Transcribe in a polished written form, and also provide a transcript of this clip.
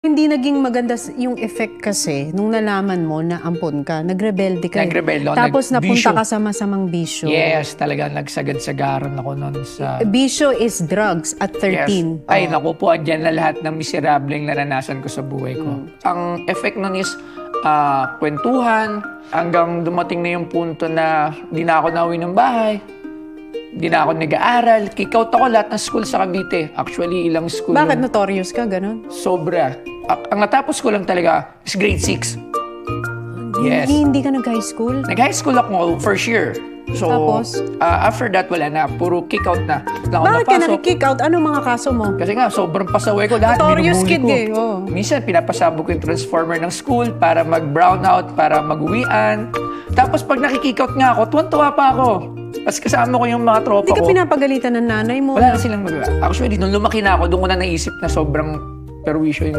Hindi naging maganda yung effect kasi nung nalaman mo na ampon ka, nagrebelde ka. Nagrebelde ako, Tapos napunta nagbisyo. ka sa masamang bisyo. Yes, talaga nagsagad-sagaran ako noon sa... Bisyo is drugs at 13. Yes. Ay, naku po, andyan na lahat ng miserableng naranasan ko sa buhay ko. Ang effect nun is kwentuhan, hanggang dumating na yung punto na di na ako nauwi ng bahay. Hindi na ako nag-aaral. Kick-out ako lahat ng school sa Cavite. Actually, ilang school. Bakit notorious ka, ganon? Sobra. Ang natapos ko lang talaga is grade 6. Yes. Hindi ka nag-high school? Nag-high school ako first year. So, Tapos? After that, wala na. Puro kick-out na. Bakit ka naki-kick out? Anong mga kaso mo? Kasi nga, sobrang pasaway ko. Lahat Notorious binubuli kid ko. eh, oh. Minsan, pinapasabog ko yung transformer ng school para mag-brown out, para mag-uwian. Tapos pag nakikikout nga ako, tuwan-tuwa pa ako. Tapos kasama ko yung mga tropa Hindi ka ko. pinapagalitan ng nanay mo? Wala na silang magawa. Actually, nung lumaki na ako, doon ko na naisip na sobrang perwisyo yung